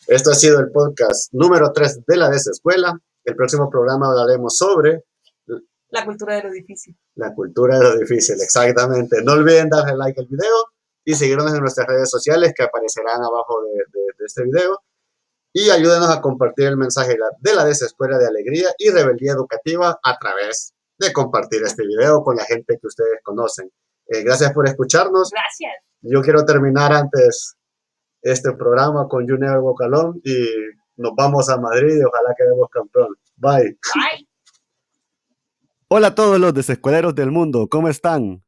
Esto ha sido el podcast número 3 de la Desescuela. El próximo programa hablaremos sobre la cultura de lo difícil. La cultura de lo difícil, exactamente. No olviden darle like al video y seguirnos en nuestras redes sociales que aparecerán abajo de este video. Y ayúdenos a compartir el mensaje de la Desescuela de alegría y rebeldía educativa a través de compartir este video con la gente que ustedes conocen. Gracias por escucharnos. Gracias. Yo quiero terminar antes este programa con Junior Bocalón y nos vamos a Madrid y ojalá quedemos campeón. Bye. Bye. Hola a todos los desescueleros del mundo, ¿cómo están?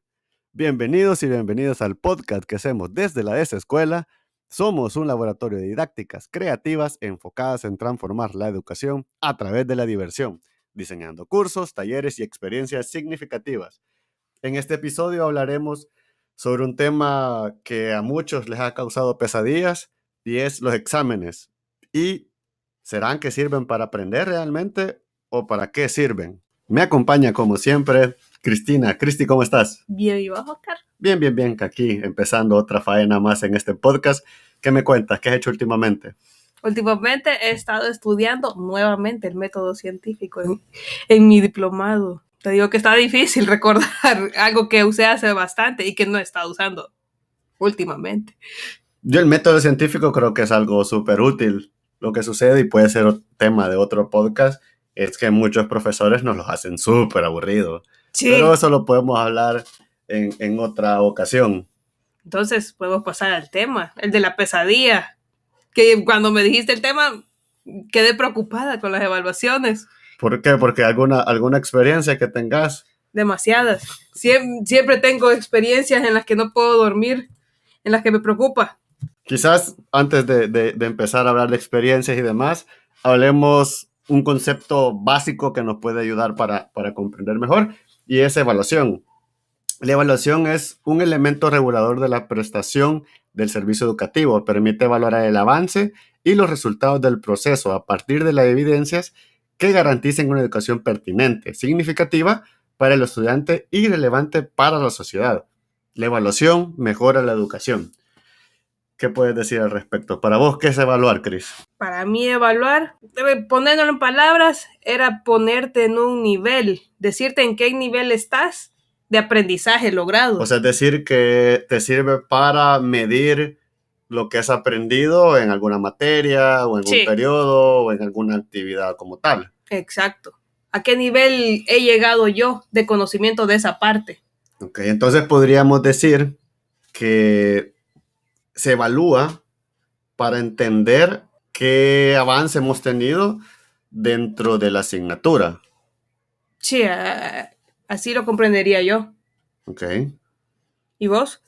Bienvenidos y bienvenidos al podcast que hacemos desde la Desescuela. Somos un laboratorio de didácticas creativas enfocadas en transformar la educación a través de la diversión, diseñando cursos, talleres y experiencias significativas. En este episodio hablaremos sobre un tema que a muchos les ha causado pesadillas y es los exámenes. ¿Y serán que sirven para aprender realmente o para qué sirven? Me acompaña como siempre Cristina. Cristi, ¿cómo estás? Bien, ¿y vos, Oscar? Bien, aquí empezando otra faena más en este podcast. ¿Qué me cuentas? ¿Qué has hecho últimamente? Últimamente he estado estudiando nuevamente el método científico en mi diplomado. Te digo que está difícil recordar algo que usé hace bastante y que no he estado usando últimamente. Yo el método científico creo que es algo súper útil. Lo que sucede, y puede ser tema de otro podcast, es que muchos profesores nos los hacen súper aburridos. Sí. Pero eso lo podemos hablar en otra ocasión. Entonces podemos pasar al tema, el de la pesadilla. Que cuando me dijiste el tema, quedé preocupada con las evaluaciones. ¿Por qué? Porque alguna experiencia que tengas. Demasiadas. Siempre tengo experiencias en las que no puedo dormir, en las que me preocupa. Quizás antes de empezar a hablar de experiencias y demás, hablemos un concepto básico que nos puede ayudar para comprender mejor, y es evaluación. La evaluación es un elemento regulador de la prestación del servicio educativo. Permite evaluar el avance y los resultados del proceso a partir de las evidencias que garanticen una educación pertinente, significativa para el estudiante y relevante para la sociedad. La evaluación mejora la educación. ¿Qué puedes decir al respecto? Para vos, ¿qué es evaluar, Cris? Para mí evaluar, poniéndolo en palabras, era ponerte en un nivel, decirte en qué nivel estás de aprendizaje logrado. O sea, es decir, que te sirve para medir lo que has aprendido en alguna materia o en un periodo o en alguna actividad como tal. Exacto. ¿A qué nivel he llegado yo de conocimiento de esa parte? Ok, entonces podríamos decir que se evalúa para entender qué avance hemos tenido dentro de la asignatura. Sí, así lo comprendería yo. Ok. ¿Y vos?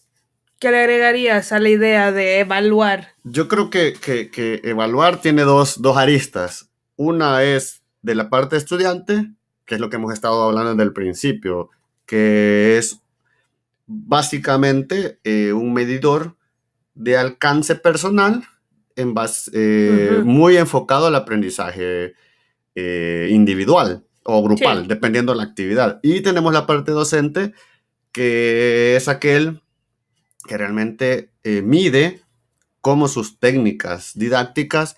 ¿Qué le agregarías a la idea de evaluar? Yo creo que evaluar tiene dos aristas. Una es de la parte estudiante, que es lo que hemos estado hablando desde el principio, que es básicamente un medidor de alcance personal en base, muy enfocado al aprendizaje individual o grupal, dependiendo de la actividad. Y tenemos la parte docente, que es aquel que realmente mide cómo sus técnicas didácticas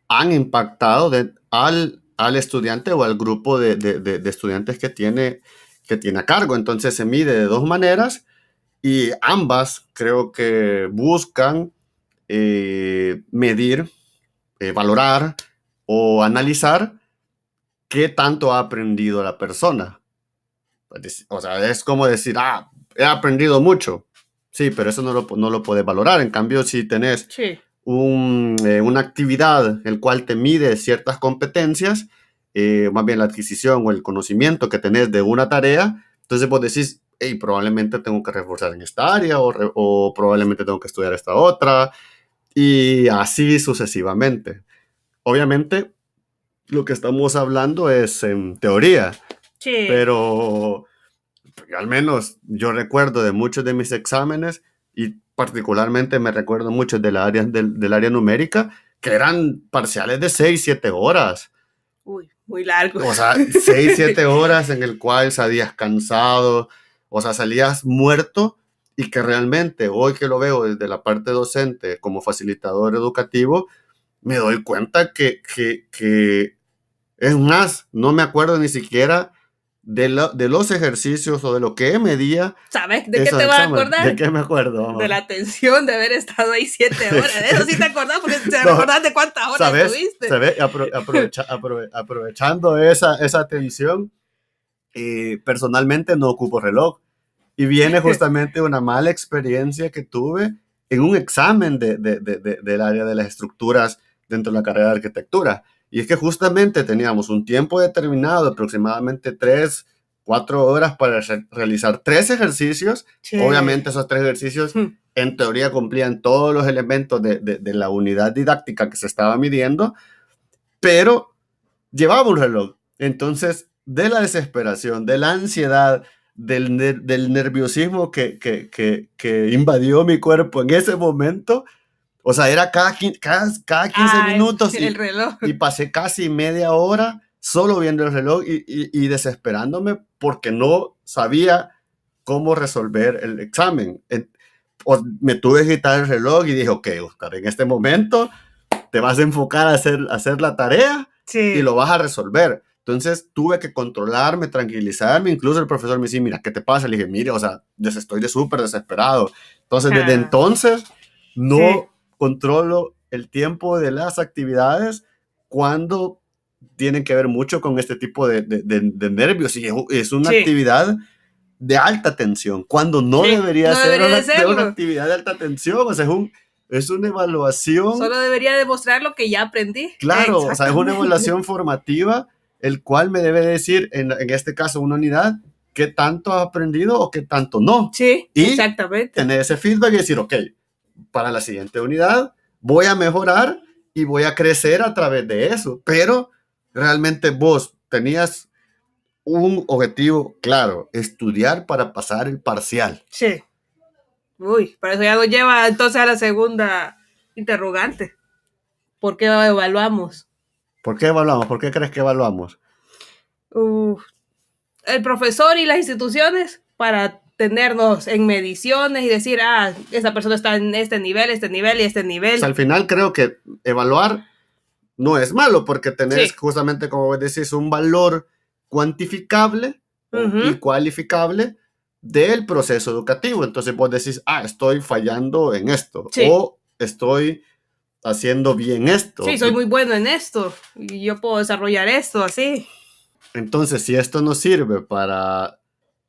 han impactado al estudiante o al grupo de estudiantes que tiene a cargo. Entonces se mide de dos maneras y ambas creo que buscan medir, valorar o analizar qué tanto ha aprendido la persona. O sea, es como decir, he aprendido mucho. Sí, pero eso no lo puedes valorar. En cambio, si tenés una actividad en la cual te mide ciertas competencias, más bien la adquisición o el conocimiento que tenés de una tarea, entonces vos decís, hey, probablemente tengo que reforzar en esta área o probablemente tengo que estudiar esta otra, y así sucesivamente. Obviamente, lo que estamos hablando es en teoría, pero al menos yo recuerdo de muchos de mis exámenes, y particularmente me recuerdo muchos del área numérica, que eran parciales de 6-7 horas. Uy, muy largo. O sea, 6-7 horas en el cual salías cansado, o sea, salías muerto, y que realmente hoy que lo veo desde la parte docente como facilitador educativo, me doy cuenta que es más, no me acuerdo ni siquiera de los ejercicios o de lo que medía. ¿Sabes de qué te vas a acordar? ¿De qué me acuerdo? Mamá? De la tensión de haber estado ahí 7 horas. De eso sí te acordás, porque te recordás de cuántas horas estuviste. ¿Sabes? Aprovechando esa tensión, personalmente no ocupo reloj. Y viene justamente una mala experiencia que tuve en un examen del área de las estructuras dentro de la carrera de arquitectura. Y es que justamente teníamos un tiempo determinado de aproximadamente 3-4 horas para realizar 3 ejercicios. Sí. Obviamente esos 3 ejercicios en teoría cumplían todos los elementos de la unidad didáctica que se estaba midiendo, pero llevaba un reloj. Entonces, de la desesperación, de la ansiedad, del nerviosismo que invadió mi cuerpo en ese momento, o sea, era cada 15 minutos el reloj. Y pasé casi media hora solo viendo el reloj y desesperándome porque no sabía cómo resolver el examen. Me tuve que quitar el reloj y dije, ok, Oscar, en este momento te vas a enfocar a hacer la tarea y lo vas a resolver. Entonces tuve que controlarme, tranquilizarme. Incluso el profesor me decía, mira, ¿qué te pasa? Le dije, mire, o sea, estoy súper desesperado. Entonces, desde entonces, no controlo el tiempo de las actividades cuando tienen que ver mucho con este tipo de nervios. Y es una actividad de alta tensión, cuando no debería ser una actividad de alta tensión. O sea, es una evaluación. Solo debería demostrar lo que ya aprendí. Claro, o sea, es una evaluación formativa, el cual me debe decir, en este caso, una unidad, qué tanto has aprendido o qué tanto no. Sí, y exactamente. Tener ese feedback y decir, ok, para la siguiente unidad voy a mejorar y voy a crecer a través de eso. Pero realmente vos tenías un objetivo claro, estudiar para pasar el parcial. Sí. Uy, para eso ya nos lleva entonces a la segunda interrogante. ¿Por qué evaluamos? ¿Por qué evaluamos? ¿Por qué crees que evaluamos? El profesor y las instituciones para tenernos en mediciones y decir, esta persona está en este nivel y este nivel. Pues al final creo que evaluar no es malo porque tenés justamente, como vos decís, un valor cuantificable y cualificable del proceso educativo. Entonces vos decís, estoy fallando en esto o estoy haciendo bien esto. Sí, soy muy bueno en esto y yo puedo desarrollar esto así. Entonces, si esto nos sirve para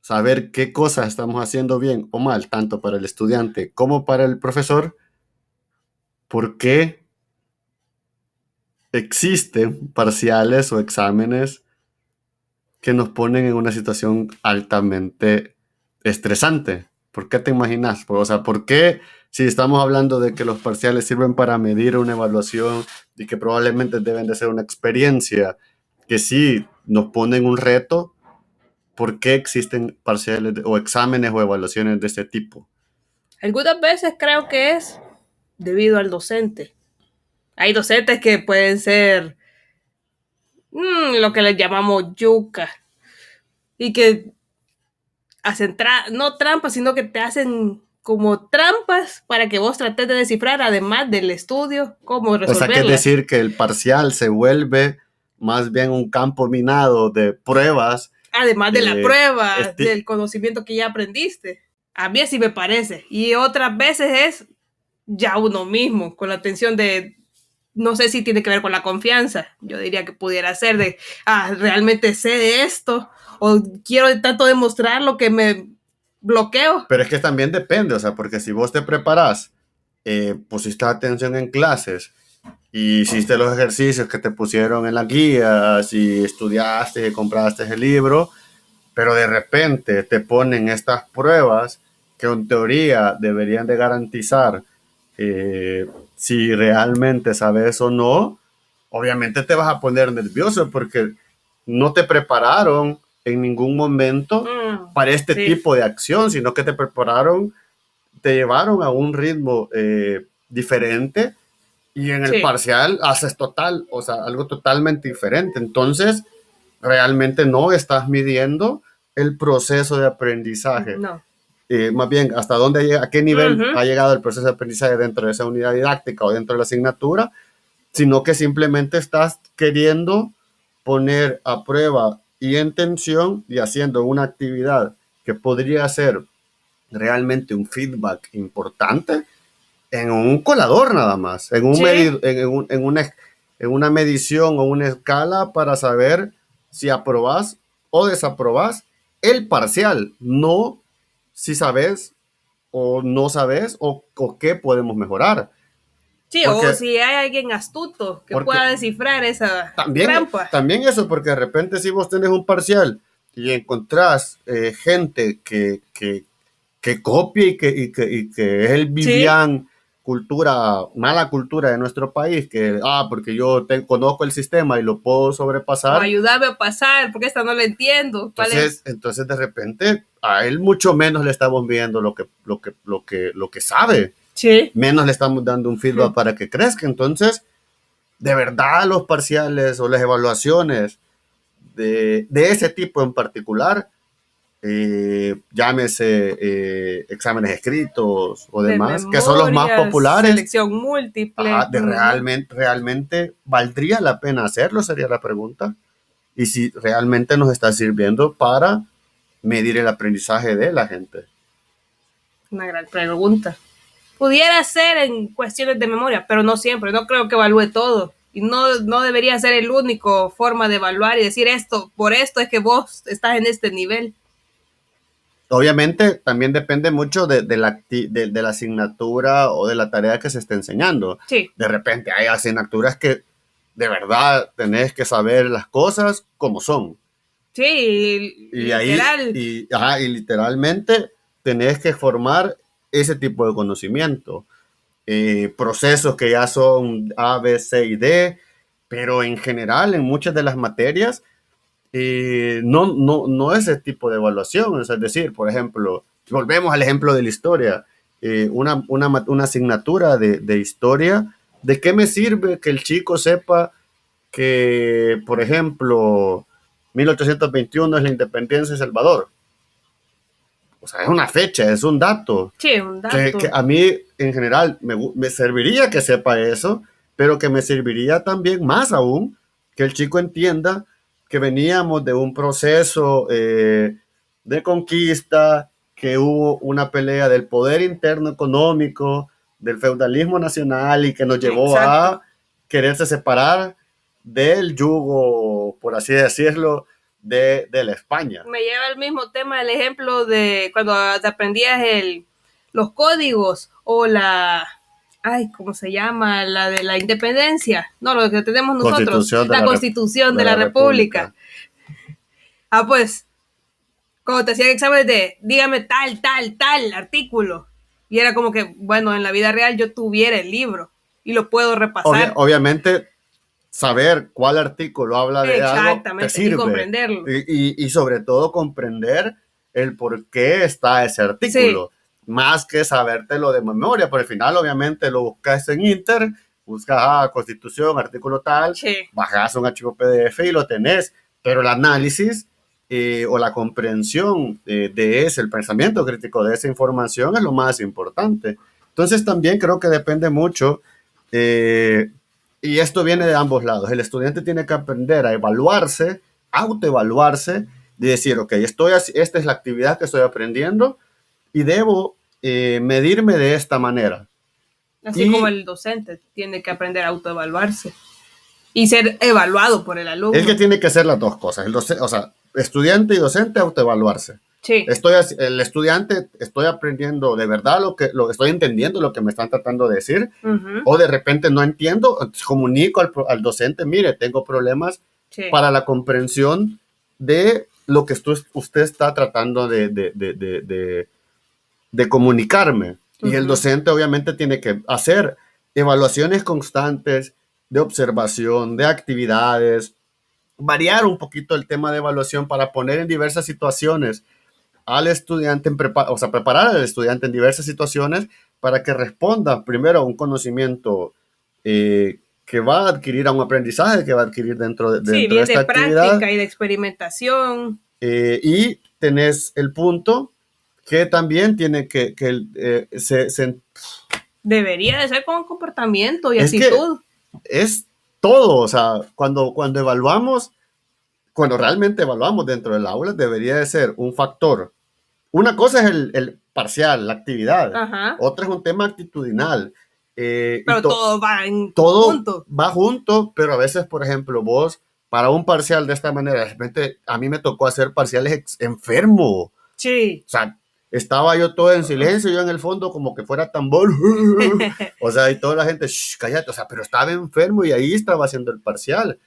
saber qué cosas estamos haciendo bien o mal, tanto para el estudiante como para el profesor, ¿por qué existen parciales o exámenes que nos ponen en una situación altamente estresante? ¿Por qué te imaginas? O sea, ¿por qué, si estamos hablando de que los parciales sirven para medir una evaluación y que probablemente deben de ser una experiencia que sí nos ponen un reto, ¿por qué existen parciales o exámenes o evaluaciones de este tipo? Algunas veces creo que es debido al docente. Hay docentes que pueden ser lo que les llamamos yuca y que hacen no trampas, sino que te hacen como trampas para que vos trates de descifrar, además del estudio, cómo resolverlas. O sea, que decir que el parcial se vuelve más bien un campo minado de pruebas. Además de la prueba, del conocimiento que ya aprendiste. A mí así me parece. Y otras veces es ya uno mismo, con la tensión de, no sé si tiene que ver con la confianza. Yo diría que pudiera ser de, realmente sé de esto, o quiero tanto demostrar lo que me bloqueo. Pero es que también depende, o sea, porque si vos te preparás, pusiste atención en clases, y hiciste los ejercicios que te pusieron en las guías, y estudiaste y compraste el libro, pero de repente te ponen estas pruebas que en teoría deberían de garantizar si realmente sabes o no, obviamente te vas a poner nervioso porque no te prepararon en ningún momento para este tipo de acción, sino que te prepararon, te llevaron a un ritmo diferente, y en el parcial haces algo totalmente diferente. Entonces, realmente no estás midiendo el proceso de aprendizaje. No. Más bien, a qué nivel ha llegado el proceso de aprendizaje dentro de esa unidad didáctica o dentro de la asignatura, sino que simplemente estás queriendo poner a prueba y en tensión y haciendo una actividad que podría ser realmente un feedback importante en un colador nada más, en, un Sí. en una medición o una escala para saber si aprobás o desaprobás el parcial, no si sabes o no sabes o qué podemos mejorar. Sí, Porque- o si hay alguien astuto que porque pueda descifrar esa También, trampa. también eso, porque de repente si vos tenés un parcial y encontrás gente que copia y que es el Vivian mala cultura de nuestro país, que, porque yo conozco el sistema y lo puedo O sobrepasar. ayúdame a pasar, porque esta no la entiendo. ¿Cuál es? Entonces de repente a él mucho menos le estamos viendo lo que sabe, Sí. menos le estamos dando un feedback para que crezca. Entonces, de verdad los parciales o las evaluaciones de ese tipo en particular, llámese exámenes escritos o De demás, que son los más memorias, populares, selección múltiple. realmente valdría la pena hacerlo, sería la pregunta. Y si realmente nos está sirviendo para medir el aprendizaje de la gente. Una gran pregunta. Pudiera ser en cuestiones de memoria, pero no siempre. No creo que evalúe todo. Y no debería ser el único forma de evaluar y decir esto, por esto es que vos estás en este nivel. Obviamente también depende mucho de la asignatura o de la tarea que se esté enseñando. Sí. De repente hay asignaturas que de verdad tenés que saber las cosas como son. Sí, Y literal. y literalmente tenés que formar ese tipo de conocimiento. Procesos que ya son A, B, C y D, pero en general en muchas de las materias no ese tipo de evaluación. Es decir, por ejemplo, volvemos al ejemplo de la historia, una asignatura de historia, ¿de qué me sirve que el chico sepa que, por ejemplo, 1821 es la independencia de Salvador? O sea, es una fecha, es un dato. Sí, un dato. Que a mí, en general, me serviría que sepa eso, pero que me serviría también más aún que el chico entienda que veníamos de un proceso de conquista, que hubo una pelea del poder interno económico, del feudalismo nacional y que nos llevó Exacto. a quererse separar del yugo, por así decirlo, de la España. Me lleva el mismo tema, el ejemplo de cuando te aprendías los códigos o ¿cómo se llama? La de la independencia. No, lo que tenemos nosotros. La Constitución de la República. Pues, cuando te hacían exámenes de, dígame tal artículo. Y era como que, bueno, en la vida real yo tuviera el libro y lo puedo repasar. Obviamente, saber cuál artículo habla de algo te sirve. Y comprenderlo. Y sobre todo comprender el por qué está ese artículo. Sí. Más que sabértelo de memoria. Por el final, obviamente, lo buscas en Inter, buscas Constitución, artículo tal, sí. Bajas un archivo PDF y lo tenés. Pero el análisis o la comprensión de ese, el pensamiento crítico de esa información es lo más importante. Entonces, también creo que depende mucho. Y esto viene de ambos lados. El estudiante tiene que aprender a evaluarse, autoevaluarse, de decir, ok, esta es la actividad que estoy aprendiendo y debo medirme de esta manera. Así como el docente tiene que aprender a autoevaluarse y ser evaluado por el alumno. Es que tiene que hacer las dos cosas. Estudiante y docente, autoevaluarse. Sí. El estudiante, estoy aprendiendo de verdad lo estoy entendiendo lo que me están tratando de decir, o de repente no entiendo, comunico al docente, mire, tengo problemas para la comprensión de lo que usted está tratando de comunicarme. Y el docente obviamente tiene que hacer evaluaciones constantes de observación, de actividades, variar un poquito el tema de evaluación para poner en diversas situaciones al estudiante, preparar al estudiante en diversas situaciones para que responda primero a un conocimiento que va a adquirir, a un aprendizaje que va a adquirir dentro de esta actividad. Práctica y de experimentación. Y tenés el punto que también tiene que debería de ser con comportamiento y actitud. es todo. O sea, cuando evaluamos, cuando realmente evaluamos dentro del aula, debería de ser un factor. Una cosa es el parcial, la actividad. Ajá. Otra es un tema actitudinal. Pero todo va en todo junto. va junto, pero a veces, por ejemplo, vos, para un parcial de esta manera, de repente a mí me tocó hacer parciales enfermo. Sí. O sea, estaba yo todo en silencio, yo en el fondo como que fuera tambor. O sea, y toda la gente, shh, cállate, o sea, pero estaba enfermo y ahí estaba haciendo el parcial.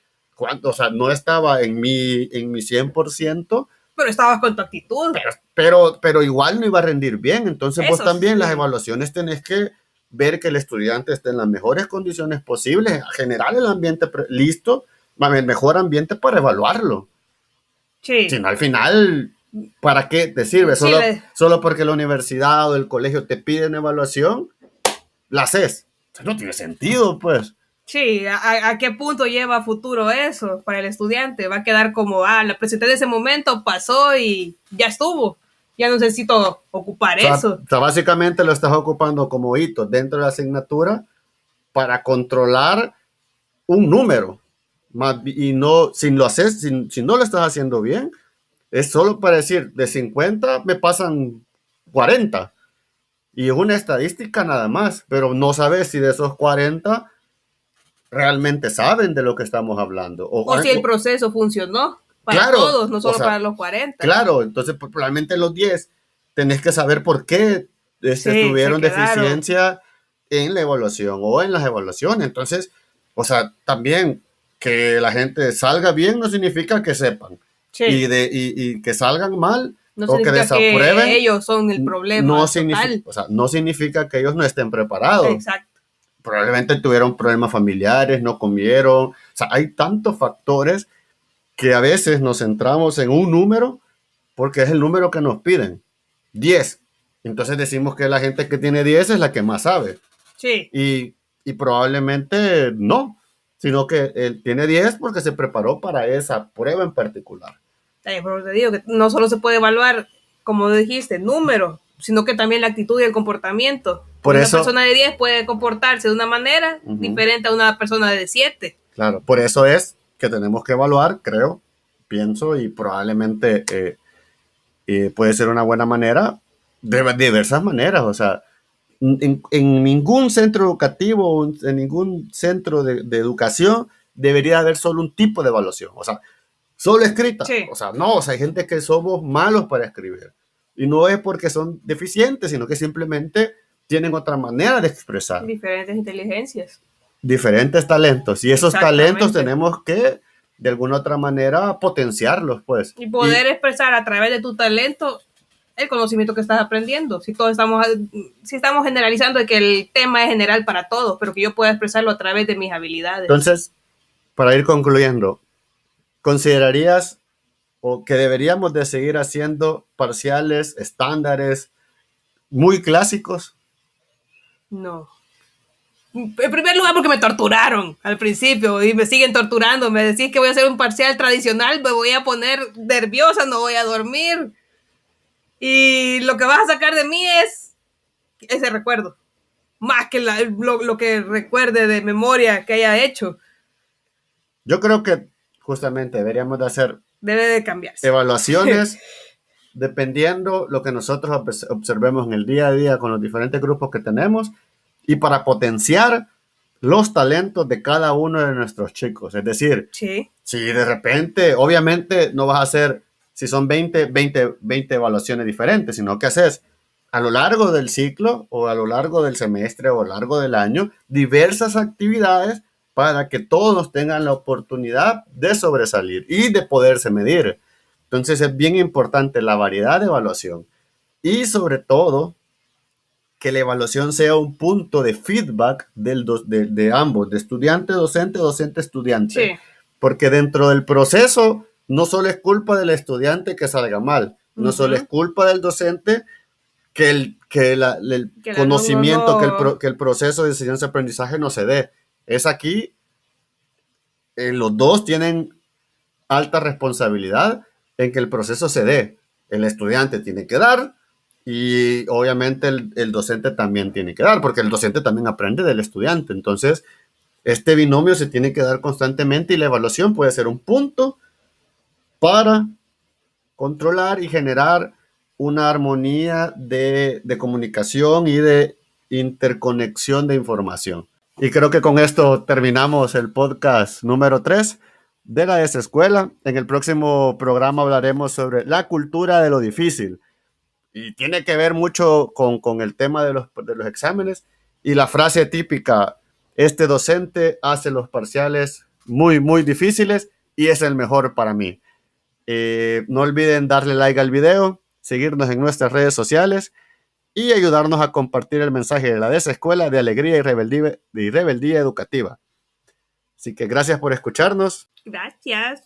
O sea, no estaba en mi 100%, Pero estabas con tu actitud. pero igual no iba a rendir bien. Entonces vos Eso también sí. las evaluaciones tenés que ver que el estudiante esté en las mejores condiciones posibles, generar el ambiente listo, el mejor ambiente para evaluarlo. Sí. Si no, al final, ¿para qué te sirve? Sí, Solo porque la universidad o el colegio te piden evaluación, la haces. No tiene sentido, pues. Sí, ¿a qué punto lleva a futuro eso para el estudiante? Va a quedar como, la presenté en ese momento, pasó y ya estuvo. Ya no necesito ocupar eso. O sea, básicamente lo estás ocupando como hito dentro de la asignatura para controlar un número. Y no, si lo haces, si no lo estás haciendo bien, es solo para decir, de 50 me pasan 40. Y es una estadística nada más, pero no sabes si de esos 40 realmente saben de lo que estamos hablando. O si el proceso funcionó para claro, todos, no solo o sea, para los 40. Claro, entonces probablemente los 10 tenés que saber por qué tuvieron deficiencia en la evaluación o en las evaluaciones. Entonces, o sea, también que la gente salga bien no significa que sepan. Sí. Y que salgan mal no o que desaprueben. Que ellos son el problema. No significa, o sea, no significa que ellos no estén preparados. Exacto. Probablemente tuvieron problemas familiares, no comieron. O sea, hay tantos factores que a veces nos centramos en un número porque es el número que nos piden. 10. Entonces decimos que la gente que tiene 10 es la que más sabe. Sí. Y probablemente no, sino que él tiene 10 porque se preparó para esa prueba en particular. Pero te digo que no solo se puede evaluar, como dijiste, número, sino que también la actitud y el comportamiento. Una persona de 10 puede comportarse de una manera diferente a una persona de 7. Claro, por eso es que tenemos que evaluar, creo, pienso, y probablemente puede ser una buena manera, de diversas maneras. O sea, en ningún centro educativo, en ningún centro de educación, debería haber solo un tipo de evaluación. O sea, solo escrita. Sí. O sea, no, o sea, hay gente que somos malos para escribir. Y no es porque son deficientes, sino que simplemente tienen otra manera de expresar. Diferentes inteligencias. Diferentes talentos. Y esos talentos tenemos que, de alguna otra manera, potenciarlos, pues. Y poder expresar a través de tu talento el conocimiento que estás aprendiendo. Si estamos generalizando de que el tema es general para todos, pero que yo pueda expresarlo a través de mis habilidades. Entonces, para ir concluyendo, ¿considerarías o que deberíamos de seguir haciendo parciales estándares muy clásicos? No. En primer lugar, porque me torturaron al principio y me siguen torturando. Me decís que voy a hacer un parcial tradicional, me voy a poner nerviosa, no voy a dormir. Y lo que vas a sacar de mí es ese recuerdo. Más que lo que recuerde de memoria que haya hecho. Yo creo que justamente deberíamos de hacer... Debe de cambiarse. Evaluaciones dependiendo lo que nosotros observemos en el día a día con los diferentes grupos que tenemos y para potenciar los talentos de cada uno de nuestros chicos. Es decir, sí. Si de repente, obviamente no vas a hacer, si son 20 evaluaciones diferentes, sino que haces a lo largo del ciclo o a lo largo del semestre o a lo largo del año diversas actividades para que todos tengan la oportunidad de sobresalir y de poderse medir. Entonces es bien importante la variedad de evaluación y sobre todo que la evaluación sea un punto de feedback de ambos, de estudiante, docente, docente, estudiante. Sí. Porque dentro del proceso no solo es culpa del estudiante que salga mal, no solo es culpa del docente que el conocimiento, que el proceso de enseñanza-aprendizaje no se dé. Es aquí, los dos tienen alta responsabilidad en que el proceso se dé. El estudiante tiene que dar y obviamente el docente también tiene que dar, porque el docente también aprende del estudiante. Entonces, Este binomio se tiene que dar constantemente y la evaluación puede ser un punto para controlar y generar una armonía de comunicación y de interconexión de información. Y creo que con esto terminamos el podcast número 3 de la desescuela. En el próximo programa hablaremos sobre la cultura de lo difícil. Y tiene que ver mucho con el tema de los exámenes y la frase típica: este docente hace los parciales muy, muy difíciles y es el mejor para mí. No olviden darle like al video, seguirnos en nuestras redes sociales y ayudarnos a compartir el mensaje de la desescuela de alegría y rebeldía educativa. Así que gracias por escucharnos. Gracias.